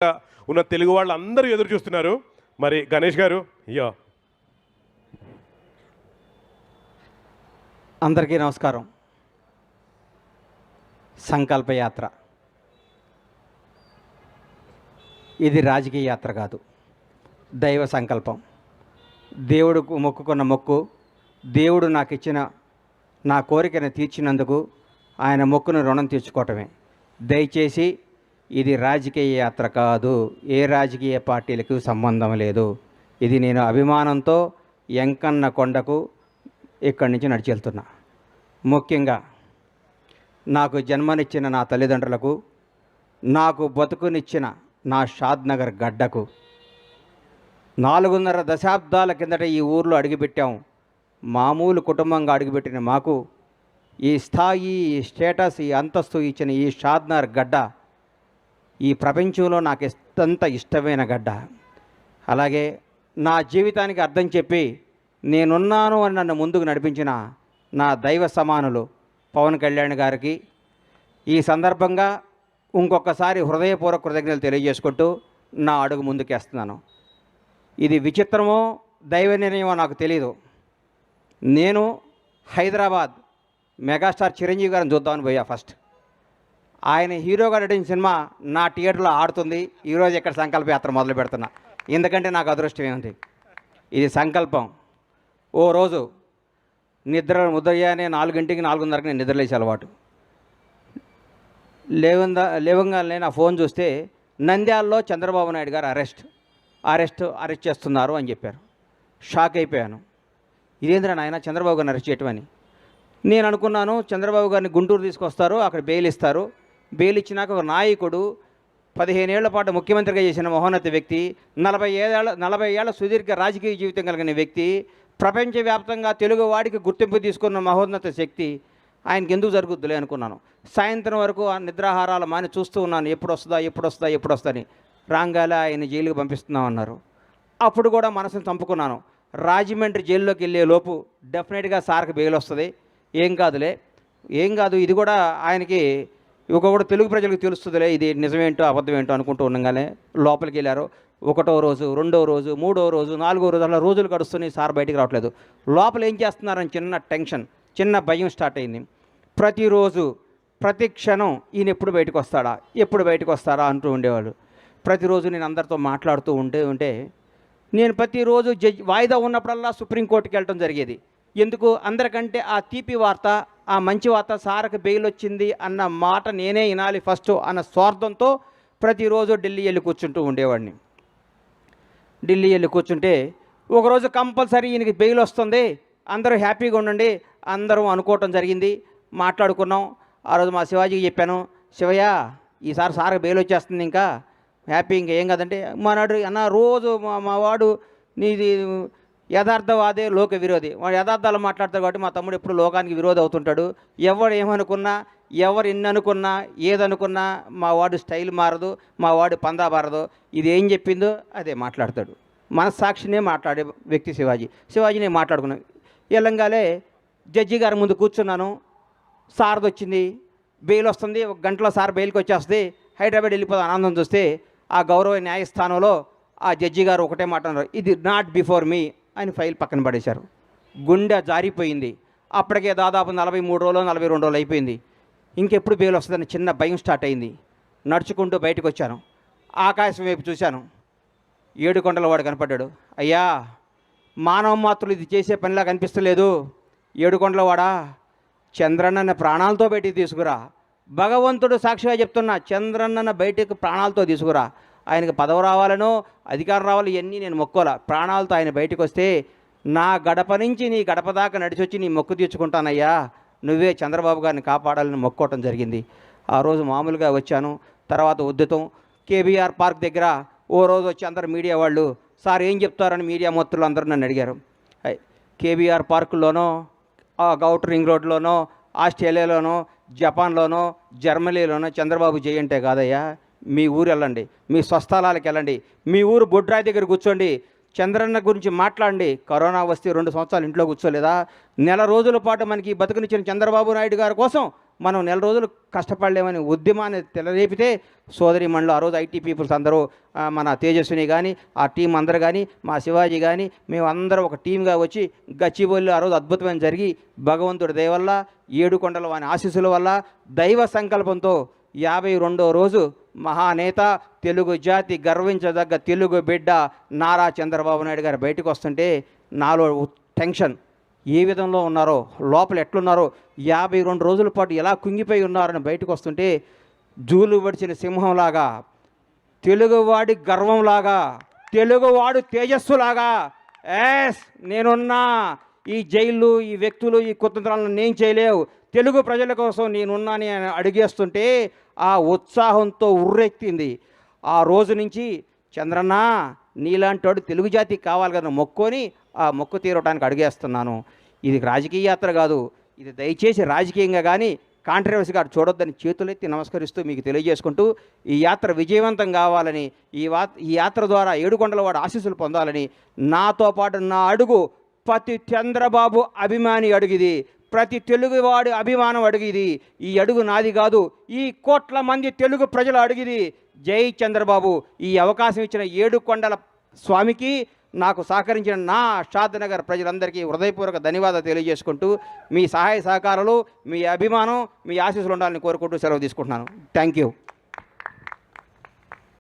ఉన్న తెలుగు వాళ్ళు అందరూ ఎదురు చూస్తున్నారు. మరి గణేష్ గారు, అందరికీ నమస్కారం. సంకల్ప యాత్ర ఇది రాజకీయ యాత్ర కాదు, దైవ సంకల్పం. దేవుడుకు మొక్కుకున్న మొక్కు, దేవుడు నాకు ఇచ్చిన నా కోరికను తీర్చినందుకు ఆయన మొక్కును రుణం తీర్చుకోవటమే. దయచేసి ఇది రాజకీయ యాత్ర కాదు, ఏ రాజకీయ పార్టీలకు సంబంధం లేదు. ఇది నేను అభిమానంతో ఎంకన్న కొండకు ఇక్కడి నుంచి నడిచి వెళ్తున్నా. ముఖ్యంగా నాకు జన్మనిచ్చిన నా తల్లిదండ్రులకు, నాకు బతుకునిచ్చిన నా షాద్నగర్ గడ్డకు, 4.5 దశాబ్దాల కిందట ఈ ఊర్లో అడుగుపెట్టాం. మామూలు కుటుంబంగా అడుగుపెట్టిన మాకు ఈ స్థాయి, ఈ స్టేటస్, ఈ అంతస్తు ఇచ్చిన ఈ షాద్నగర్ గడ్డ ఈ ప్రపంచంలో నాకు ఎంత ఇష్టమైన గడ్డ. అలాగే నా జీవితానికి అర్థం చెప్పి నేనున్నాను అని నన్ను ముందుకు నడిపించిన నా దైవ సమానులు పవన్ కళ్యాణ్ గారికి ఈ సందర్భంగా ఇంకొకసారి హృదయపూర్వక కృతజ్ఞతలు తెలియజేసుకుంటూ నా అడుగు ముందుకేస్తున్నాను. ఇది విచిత్రమో దైవ నిర్ణయమో నాకు తెలియదు. నేను హైదరాబాద్ మెగాస్టార్ చిరంజీవి గారిని చూద్దామని పోయా. ఫస్ట్ ఆయన హీరోగా నటించిన సినిమా నా థియేటర్లో ఆడుతుంది. ఈరోజు ఇక్కడ సంకల్ప యాత్ర మొదలు పెడుతున్నా. ఎందుకంటే నాకు అదృష్టం ఏముంది, ఇది సంకల్పం. ఓ రోజు ఉదయాన్నే 4 4:30 నేను నిద్రలేసే అలవాటు. లేవంగానే నా ఫోన్ చూస్తే నంద్యాలలో చంద్రబాబు నాయుడు గారు అరెస్ట్ చేస్తున్నారు అని చెప్పారు. షాక్ అయిపోయాను. ఇదేంద్ర నాయన చంద్రబాబు గారిని అరెస్ట్ చేయటం అని. నేను అనుకున్నాను చంద్రబాబు గారిని గుంటూరు తీసుకొస్తారు, అక్కడ బెయిల్ ఇస్తారు. బెయిల్ ఇచ్చినాక ఒక నాయకుడు 15 ఏళ్ల పాటు ముఖ్యమంత్రిగా చేసిన మహోన్నత వ్యక్తి, 40 ఏళ్ల సుదీర్ఘ రాజకీయ జీవితం కలిగిన వ్యక్తి, ప్రపంచవ్యాప్తంగా తెలుగు వాడికి గుర్తింపు తీసుకున్న మహోన్నత శక్తి, ఆయనకి ఎందుకు జరుగుద్దులే అనుకున్నాను. సాయంత్రం వరకు ఆ నిద్రాహారాలు మాని చూస్తూ ఉన్నాను, ఎప్పుడు వస్తుందా అని. రాంగాలే ఆయన జైలుకి పంపిస్తున్నామన్నారు. అప్పుడు కూడా మనసును చంపుకున్నాను. రాజమండ్రి జైల్లోకి వెళ్ళే లోపు డెఫినెట్గా సార్కి బెయిల్ వస్తుంది, ఏం కాదు, ఇది కూడా ఆయనకి కూడా తెలుగు ప్రజలకు తెలుస్తుందిలే, ఇది నిజమేంటో అబద్ధమేంటో అనుకుంటూ ఉండగానే లోపలికి వెళ్ళారు. 1వ రోజు, 2వ రోజు, 3వ రోజు, 4వ రోజు, అలా రోజులు గడుస్తున్నాయి. సార్ బయటికి రావట్లేదు. లోపల ఏం చేస్తున్నారని చిన్న టెన్షన్, చిన్న భయం స్టార్ట్ అయింది. ప్రతిరోజు, ప్రతి క్షణం ఈయన ఎప్పుడు బయటకు వస్తాడా అంటూ ఉండేవాళ్ళు. ప్రతిరోజు నేను అందరితో మాట్లాడుతూ ఉంటే నేను ప్రతిరోజు వాయిదా ఉన్నప్పుడల్లా సుప్రీంకోర్టుకి వెళ్ళటం జరిగేది. ఎందుకు? అందరికంటే ఆ తీపి వార్త, ఆ మంచి వార్త, సార్కి బెయిల్ వచ్చింది అన్న మాట నేనే వినాలి ఫస్ట్ అన్న స్వార్థంతో ప్రతిరోజు ఢిల్లీ వెళ్ళి కూర్చుంటూ ఉండేవాడిని. ఢిల్లీ వెళ్ళి కూర్చుంటే ఒకరోజు కంపల్సరీ ఈయనకి బెయిల్ వస్తుంది, అందరూ హ్యాపీగా ఉండండి అందరూ అనుకోవటం జరిగింది. మాట్లాడుకున్నాం. ఆ రోజు మా శివాజీకి చెప్పాను, శివయ్య ఈసారి సార్కి బెయిల్ వచ్చేస్తుంది, ఇంకా హ్యాపీ, ఇంకా ఏం కాదంటే మానాడు అన్న రోజు మా వాడు నీది యథార్థవాదే లోక విరోధి, వాడు యథార్థాలు మాట్లాడతాడు కాబట్టి మా తమ్ముడు ఎప్పుడు లోకానికి విరోధి అవుతుంటాడు. ఎవరు ఏమనుకున్నా, ఎవరు ఎన్ని అనుకున్నా, ఏదనుకున్నా మా వాడు స్టైల్ మారదు, మా వాడు పందా మారదు. ఇది ఏం చెప్పిందో అదే మాట్లాడతాడు. మనస్సాక్షినే మాట్లాడే వ్యక్తి శివాజీనే మాట్లాడుకున్నాను. ఎల్లంగాలే జడ్జి గారి ముందు కూర్చున్నాను. సార్ది వచ్చింది, బెయిల్ వస్తుంది, 1 గంటలో సార్ బెయిల్కి వచ్చేస్తుంది, హైదరాబాద్ వెళ్ళిపోతే ఆనందం చూస్తే ఆ గౌరవ న్యాయస్థానంలో ఆ జడ్జి గారు ఒకటే మాట అన్నారు, ఇది నాట్ బిఫోర్ మీ అని ఫైల్ పక్కన పడేశారు. గుండె జారిపోయింది. అప్పటికే దాదాపు 43 రోజులు 42 రోజులు అయిపోయింది. ఇంకెప్పుడు బెయిల్ వస్తుందని చిన్న భయం స్టార్ట్ అయింది. నడుచుకుంటూ బయటకు వచ్చాను. ఆకాశం వైపు చూశాను. 7 కొండల వాడు కనపడ్డాడు. అయ్యా, మానవ మాత్రులు ఇది చేసే పనిలా కనిపిస్తలేదు. 7 కొండల వాడా, చంద్రన్నని ప్రాణాలతో బయటికి తీసుకురా. భగవంతుడు సాక్షిగా చెప్తున్నా, చంద్రన్నను బయటకు ప్రాణాలతో తీసుకురా. ఆయనకు పదవి రావాలనో అధికారం రావాలి, ఇవన్నీ నేను మొక్కోలా. ప్రాణాలతో ఆయన బయటకు వస్తే నా గడప నుంచి నీ గడప దాకా నడిచొచ్చి నీ మొక్కు తీర్చుకుంటానయ్యా, నువ్వే చంద్రబాబు గారిని కాపాడాలని మొక్కోవటం జరిగింది. ఆ రోజు మామూలుగా వచ్చాను. తర్వాత ఉద్యతం కేబీఆర్ పార్క్ దగ్గర ఓ రోజు వచ్చి అందరు మీడియా వాళ్ళు, సార్ ఏం చెప్తారని మీడియా మొత్తులు అందరూ నన్ను అడిగారు. కేబీఆర్ పార్కుల్లోనో, ఔటర్ రింగ్ రోడ్లోనో, ఆస్ట్రేలియాలోనో, జపాన్లోనో, జర్మనీలోనో చంద్రబాబు జై అంటే కాదయ్యా, మీ ఊరు వెళ్ళండి, మీ స్వస్థలాలకు వెళ్ళండి, మీ ఊరు బొడ్రాయి దగ్గర కూర్చోండి, చంద్రన్న గురించి మాట్లాడండి. కరోనా వస్తే 2 సంవత్సరాలు ఇంట్లో కూర్చోలేదా? నెల రోజుల పాటు మనకి బతుకునిచ్చిన చంద్రబాబు నాయుడు గారి కోసం మనం నెల రోజులు కష్టపడలేమని ఉద్యమాన్ని తెలరేపితే సోదరిమణులు ఆ రోజు ఐటీ పీపుల్స్ అందరూ మన తేజస్విని కానీ ఆ టీం అందరూ కానీ మా శివాజీ కానీ మేమందరం ఒక టీంగా వచ్చి గచ్చిబౌలిలో ఆ రోజు అద్భుతమైన జరిగి భగవంతుడి దయ వల్ల ఏడుకొండల వాని ఆశీస్సుల వల్ల దైవ సంకల్పంతో 52వ రోజు మహానేత తెలుగు జాతి గర్వించదగ్గ తెలుగు బిడ్డ నారా చంద్రబాబు నాయుడు గారు బయటకు వస్తుంటే నాలో టెన్షన్, ఏ విధంలో ఉన్నారో లోపల ఎట్లున్నారో 52 రోజుల పాటు ఎలా కుంగిపోయి ఉన్నారని బయటకు వస్తుంటే జూలు పడిచిన సింహంలాగా, తెలుగువాడి గర్వంలాగా, తెలుగువాడు తేజస్సులాగా ఎస్ నేనున్నా, ఈ జైళ్ళు ఈ వ్యక్తులు ఈ కుతంత్రాలను నేను చేయలేవు, తెలుగు ప్రజల కోసం నేనున్నాని అని అడిగేస్తుంటే ఆ ఉత్సాహంతో ఉర్రెక్కింది. ఆ రోజు నుంచి చంద్రన్న నీలాంటి వాడు తెలుగు జాతికి కావాలి కదా మొక్కొని ఆ మొక్కు తీరటానికి అడిగేస్తున్నాను. ఇది రాజకీయ యాత్ర కాదు, ఇది దయచేసి రాజకీయంగా కానీ కాంట్రవర్సీగా చూడొద్దని చేతులెత్తి నమస్కరిస్తూ మీకు తెలియజేసుకుంటూ ఈ యాత్ర విజయవంతం కావాలని, ఈ యాత్ర ద్వారా ఏడుకొండలవాడు ఆశీస్సులు పొందాలని, నాతో పాటు నా అడుగు ప్రతి చంద్రబాబు అభిమాని అడుగుది, ప్రతి తెలుగువాడి అభిమానం అడిగిది. ఈ అడుగు నాది కాదు, ఈ కోట్ల మంది తెలుగు ప్రజలు అడిగిది. జై చంద్రబాబు. ఈ అవకాశం ఇచ్చిన ఏడుకొండల స్వామికి, నాకు సహకరించిన నా షాద్నగర్ ప్రజలందరికీ హృదయపూర్వక ధన్యవాదాలు తెలియజేసుకుంటూ మీ సహాయ సహకారాలు, మీ అభిమానం, మీ ఆశీస్సులు ఉండాలని కోరుకుంటూ సెలవు తీసుకుంటున్నాను. Thank you.